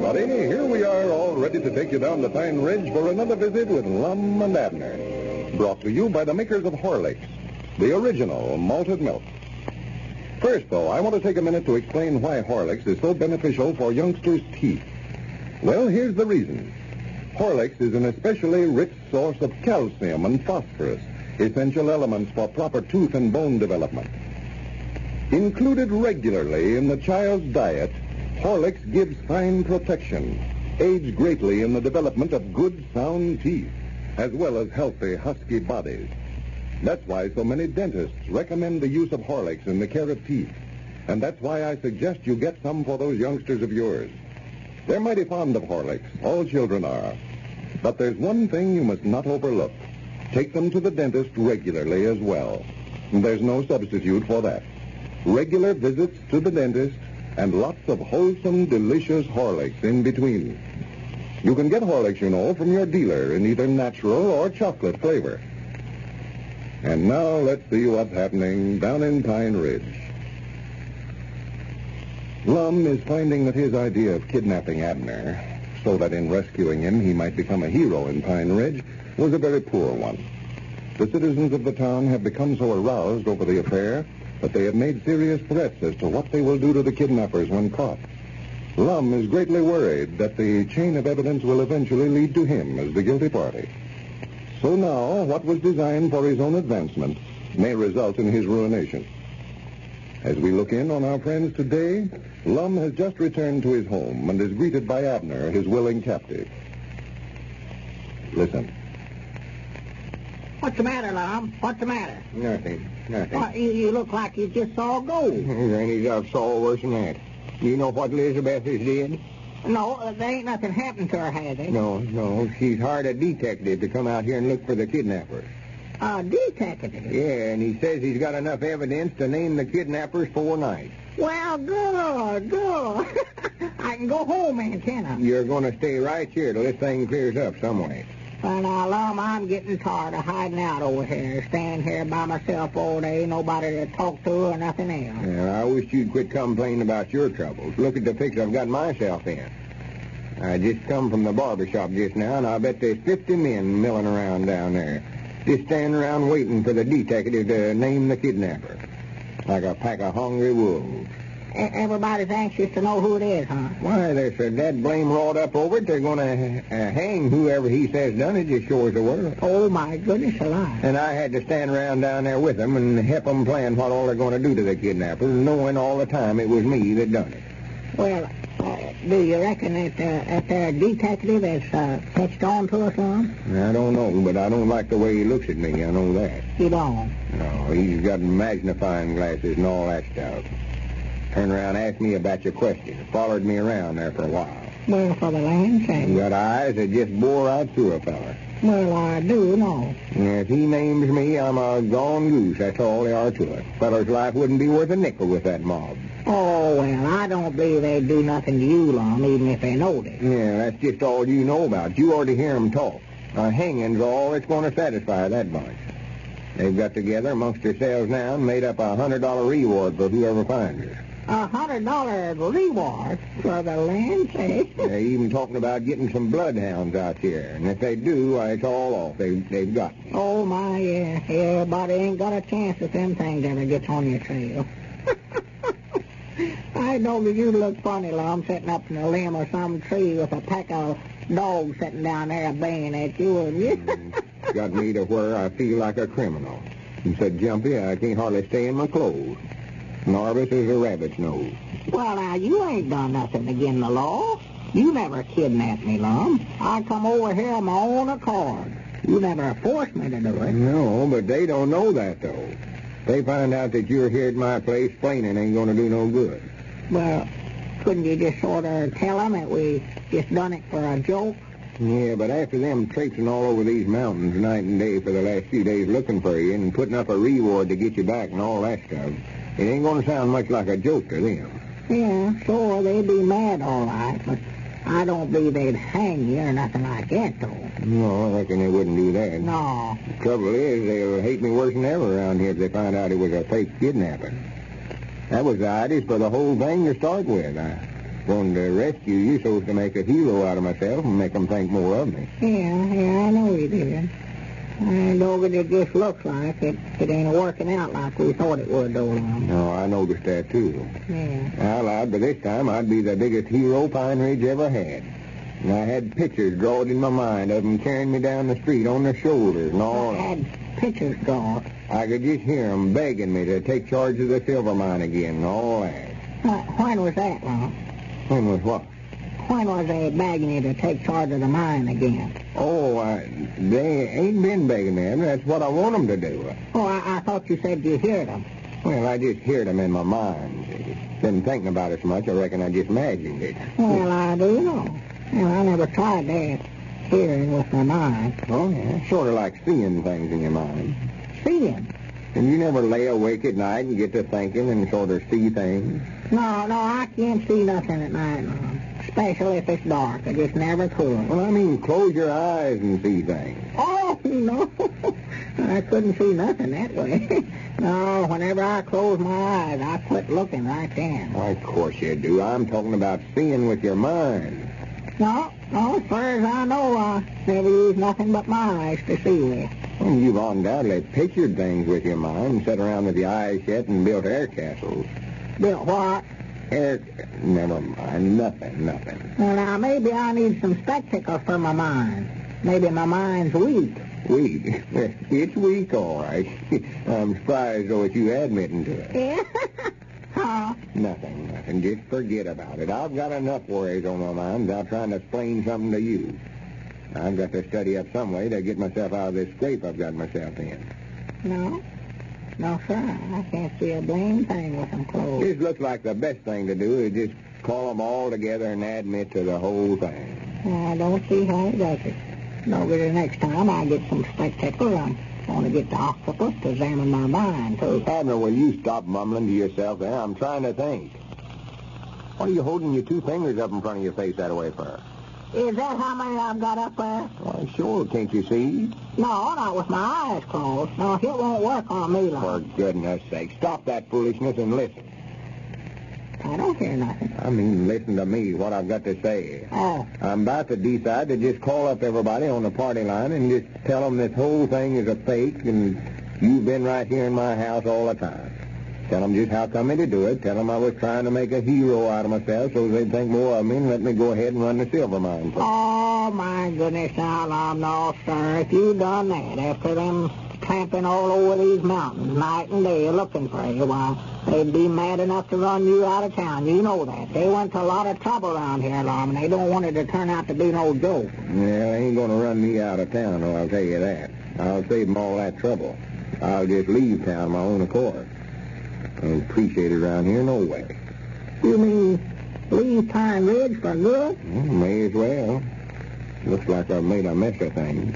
everybody. Here we are, all ready to take you down to Pine Ridge for another visit with Lum and Abner. Brought to you by the makers of Horlicks, the original malted milk. First, though, I want to take a minute to explain why Horlicks is so beneficial for youngsters' teeth. Well, here's the reason. Horlicks is an especially rich source of calcium and phosphorus, essential elements for proper tooth and bone development. Included regularly in the child's diet, Horlicks gives fine protection, aids greatly in the development of good, sound teeth, as well as healthy, husky bodies. That's why so many dentists recommend the use of Horlicks in the care of teeth. And that's why I suggest you get some for those youngsters of yours. They're mighty fond of Horlicks. All children are. But there's one thing you must not overlook. Take them to the dentist regularly as well. There's no substitute for that. Regular visits to the dentist and lots of wholesome, delicious Horlicks in between. You can get Horlicks, you know, from your dealer in either natural or chocolate flavor. And now let's see what's happening down in Pine Ridge. Lum is finding that his idea of kidnapping Abner, so that in rescuing him he might become a hero in Pine Ridge, was a very poor one. The citizens of the town have become so aroused over the affair that they have made serious threats as to what they will do to the kidnappers when caught. Lum is greatly worried that the chain of evidence will eventually lead to him as the guilty party. So now, what was designed for his own advancement may result in his ruination. As we look in on our friends today, Lum has just returned to his home and is greeted by Abner, his willing captive. Listen. What's the matter, Lum? What's the matter? Nothing. Well, you look like you just saw gold. Granny's I've saw worse than that. You know what Elizabeth is did? No, there ain't nothing happened to her, has there? No. She's hired a detective to come out here and look for the kidnappers. A detective? Yeah, and he says he's got enough evidence to name the kidnappers 4 nights. Well, good. I can go home, then, can't I? You're going to stay right here till this thing clears up some way. Well, now, Lum, I'm getting tired of hiding out over here, standing here by myself all day, nobody to talk to or nothing else. Yeah, I wish you'd quit complaining about your troubles. Look at the fix I've got myself in. I just come from the barber shop just now, and I bet there's 50 men milling around down there, just standing around waiting for the detective to name the kidnapper, like a pack of hungry wolves. Everybody's anxious to know who it is, huh? Why, they're so dead blame wrought up over it, they're going to hang whoever he says done it, just sure as the world. Oh, my goodness alive. And I had to stand around down there with them and help them plan what all they're going to do to the kidnappers, knowing all the time it was me that done it. Well, do you reckon that their detective has catched on to us, Lum? I don't know, but I don't like the way he looks at me, I know that. You don't? No, he's got magnifying glasses and all that stuff. Turned around and asked me about your question. Followed me around there for a while. Well, for the land's sake. He got eyes that just bore right through a fella. Well, I do know. If he names me, I'm a gone goose. That's all there are to it. Feller's life wouldn't be worth a nickel with that mob. Oh, well, I don't believe they'd do nothing to you, Lum, even if they knowed it. Yeah, that's just all you know about. You ought to hear 'em talk. A hanging's all that's going to satisfy that bunch. They've got together amongst themselves now and made up a $100 reward for whoever finds her. $100 reward for the land's sake? They're even talking about getting some bloodhounds out here. And if they do, why, it's all off. They've got me. Oh, my, yeah. Everybody ain't got a chance if them things ever gets on your trail. I know that you look funny, Lum, sitting up in a limb or some tree with a pack of dogs sitting down there baying at you, wouldn't you? Got me to where I feel like a criminal. And said, Jumpy, I can't hardly stay in my clothes. Nervous as a rabbit's nose. Well, now, you ain't done nothing against the law. You never kidnapped me, Lum. I come over here on my own accord. You never forced me to do it. No, but they don't know that, though. They find out that you're here at my place, explaining ain't going to do no good. Well, couldn't you just sort of tell them that we just done it for a joke? Yeah, but after them traipsing all over these mountains night and day for the last few days looking for you and putting up a reward to get you back and all that stuff, it ain't going to sound much like a joke to them. Yeah, sure, they'd be mad all right, but I don't believe they'd hang you or nothing like that, though. No, I reckon they wouldn't do that. No. The trouble is, they'll hate me worse than ever around here if they find out it was a fake kidnapping. That was the idea for the whole thing to start with. going to rescue you so as to make a hero out of myself and make them think more of me. Yeah, I know he did. And Doggett, it just looks like it ain't working out like we thought it would, though, Lum. No, I noticed that, too. Yeah. I lied, but this time I'd be the biggest hero Pine Ridge ever had. And I had pictures drawn in my mind of them carrying me down the street on their shoulders and all. I had pictures drawn. I could just hear them begging me to take charge of the silver mine again and all that. When was that, Lum? When was what? When was they begging you to take charge of the mine again? Oh, they ain't been begging me. That's what I want them to do. Oh, I thought you said you heard them. Well, I just heard them in my mind. Been thinking about it so much, I reckon I just imagined it. Well, I do know. Well, I never tried that hearing with my mind. Oh, yeah, sort of like seeing things in your mind. Seeing? And you never lay awake at night and get to thinking and sort of see things? No, I can't see nothing at night, Lum. Especially if it's dark. I just never could. Well, I mean, close your eyes and see things. Oh, no. I couldn't see nothing that way. No, whenever I close my eyes, I quit looking right then. Why, of course you do. I'm talking about seeing with your mind. No, as far as I know, I never use nothing but my eyes to see with. Well, you've undoubtedly pictured things with your mind and sat around with your eyes shut and built air castles. Built what? Never mind. Nothing. Well, now, maybe I need some spectacles for my mind. Maybe my mind's weak. Weak? It's weak, all right. I'm surprised, though, at you admitting to it. Yeah? Huh? Nothing. Just forget about it. I've got enough worries on my mind without trying to explain something to you. I've got to study up some way to get myself out of this scrape I've got myself in. No, sir. I can't see a blame thing with them closed. This looks like the best thing to do is just call them all together and admit to the whole thing. I don't see how he does it. Maybe the next time I get some spectacles, I'm going to get the octopus to examine my mind, too. Abner, will you stop mumbling to yourself there? I'm trying to think. What are you holding your two fingers up in front of your face that way for? Is that how many I've got up there? Why, sure. Can't you see? No, not with my eyes closed. No, it won't work on me, For Lum. goodness sake, stop that foolishness and listen. I don't hear nothing. I mean, listen to me, what I've got to say. Oh. I'm about to decide to just call up everybody on the party line and just tell them this whole thing is a fake and you've been right here in my house all the time. Tell them just how come me to do it. Tell them I was trying to make a hero out of myself so they'd think more of me and let me go ahead and run the silver mine for them. Oh, my goodness, now, Lum, no, sir. If you done that after them tramping all over these mountains night and day looking for you, why, they'd be mad enough to run you out of town. You know that. They went to a lot of trouble around here, Lum, and they don't want it to turn out to be no joke. Yeah, they ain't going to run me out of town, though, I'll tell you that. I'll save them all that trouble. I'll just leave town of my own accord. I don't appreciate it around here no way. You mean leave Pine Ridge for good? Well, may as well. Looks like I've made a mess of things.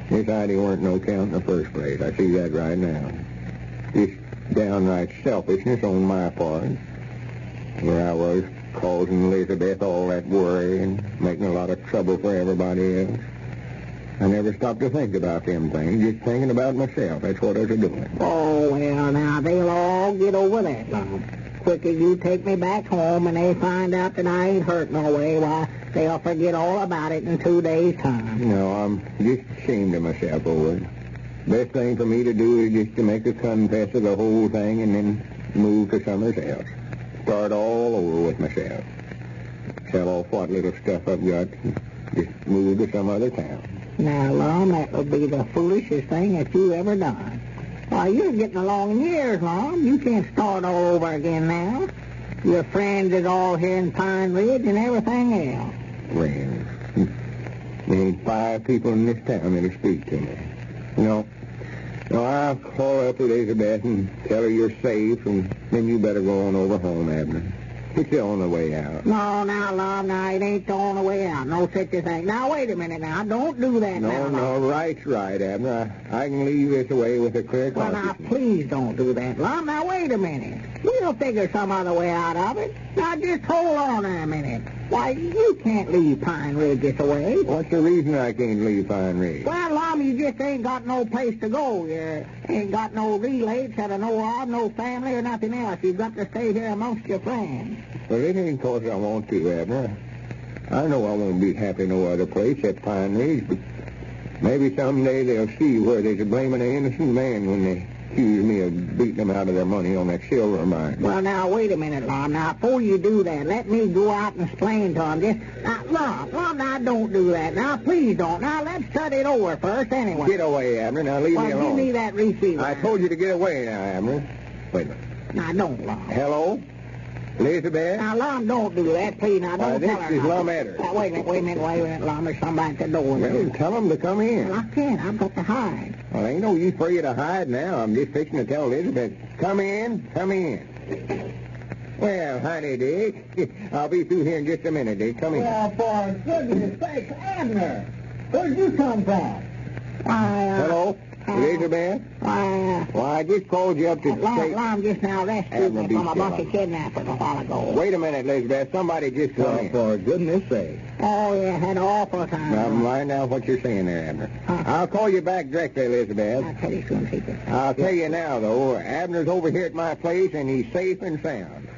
This idea weren't no count in the first place. I see that right now. Just downright selfishness on my part. Where I was causing Elizabeth all that worry and making a lot of trouble for everybody else. I never stopped to think about them things, just thinking about myself. That's what I was doing. Oh, well, now, they'll all get over that, Lum. Quick as you take me back home and they find out that I ain't hurt no way, why, they'll forget all about it in 2 days' time. No, I'm just ashamed of myself over it. Best thing for me to do is just to make a confess of the whole thing and then move to somewhere else. Start all over with myself. Sell off what little stuff I've got and just move to some other town. Now, Lum, that would be the foolishest thing that you ever done. Why, you're getting along in years, Lum. You can't start all over again now. Your friends is all here in Pine Ridge and everything else. Friends? There ain't 5 people in this town that'll speak to me. No, I'll call up Elizabeth and tell her you're safe, and then you better go on over home, Abner. It's the only way out. No, now, Lum, now, it ain't the only way out. No such a thing. Now, wait a minute now. Don't do that now. No, right's right, Abner. I can leave this away with a clear Well, conscience. now, please don't do that, Lum. Now, wait a minute. We'll figure some other way out of it. Now, just hold on a minute. Why, you can't leave Pine Ridge this away. What's the reason I can't leave Pine Ridge? Well, Lum, you you just ain't got no place to go. You ain't got no relates that I know of, no family or nothing else. You've got to stay here amongst your friends. Well, it ain't 'cause I want to, Abner. I know I won't be happy no other place at Pine Ridge, but maybe someday they'll see where there's a blaming an innocent man when they accuse me of beating them out of their money on that silver mine. Well, now, wait a minute, Lum. Now, before you do that, let me go out and explain to them. Just, Lum, now, don't do that. Now, please don't. Now, let's study it over first anyway. Get away, Abner. Now, leave me alone. Well, give me that receiver. I told you to get away now, Abner. Wait a minute. Now, don't, Lum. Hello? Elizabeth? Now, Lum, don't do that, please. Now, don't tell her. This is Lum Abner. Now, wait a minute, Lum. There's somebody at the door. Well, tell them to come in. Well, I can't. I've got to hide. Well, ain't no use for you to hide now. I'm just fixing to tell Elizabeth, come in. Well, honey, Dick. I'll be through here in just a minute, Dick. Come in. Well, for goodness sakes, Abner, where'd you come from? Hello? Elizabeth? Why, I just called you up to say... Lum just now rescued me from a bunch of kidnappers a while ago. Wait a minute, Elizabeth. Somebody just come in. For goodness sake. Oh, yeah, had an awful time. Now, mind now what you're saying there, Abner. I'll call you back directly, Elizabeth. I'll tell you soon, Secret. I'll tell you now, though. Abner's over here at my place, and he's safe and sound.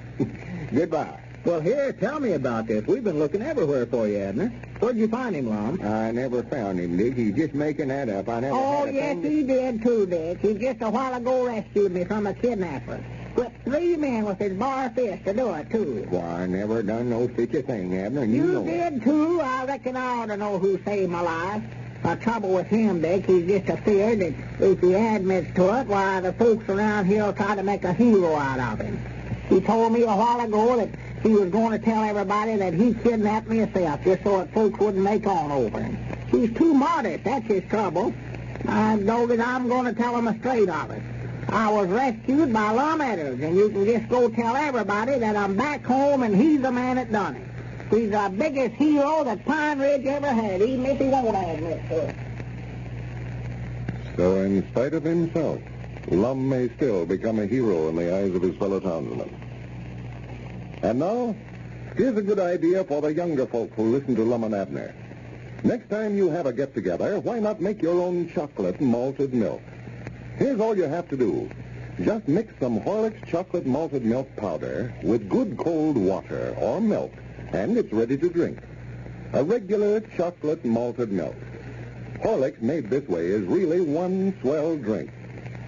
Goodbye. Well, here, tell me about this. We've been looking everywhere for you, Abner. Where'd you find him, Lum? I never found him, Dick. He's just making that up. I never had a Yes, thing to... he did, too, Dick. He just a while ago rescued me from a kidnapper. Whipped 3 men with his bar fist to do it, too. Why, I never done no such a thing, Abner, and you know it. did, too. I reckon I ought to know who saved my life. The trouble with him, Dick, he's just afeard that if he admits to it, why, the folks around here will try to make a hero out of him. He told me a while ago that he was going to tell everybody that he kidnapped me himself, just so that folks wouldn't make on over him. He's too modest, that's his trouble. I know that I'm going to tell him a straight of it. I was rescued by Lum Abner, and you can just go tell everybody that I'm back home and he's the man that done it. He's the biggest hero that Pine Ridge ever had, even if he won't admit to it. So in spite of himself, Lum may still become a hero in the eyes of his fellow townsmen. And now, here's a good idea for the younger folk who listen to Lum and Abner. Next time you have a get-together, why not make your own chocolate malted milk? Here's all you have to do. Just mix some Horlick's chocolate malted milk powder with good cold water or milk, and it's ready to drink. A regular chocolate malted milk. Horlick's made this way is really one swell drink.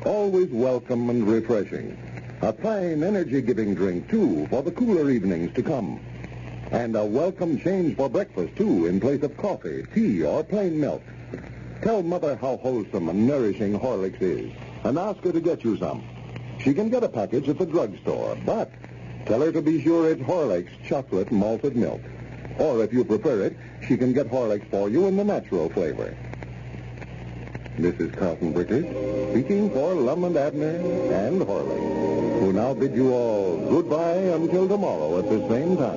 Always welcome and refreshing. A fine, energy-giving drink, too, for the cooler evenings to come. And a welcome change for breakfast, too, in place of coffee, tea, or plain milk. Tell Mother how wholesome and nourishing Horlicks is, and ask her to get you some. She can get a package at the drugstore, but tell her to be sure it's Horlick's chocolate malted milk. Or, if you prefer it, she can get Horlicks for you in the natural flavor. This is Carlton Brickers, speaking for Lum and Abner and Horlick, who now bid you all goodbye until tomorrow at the same time.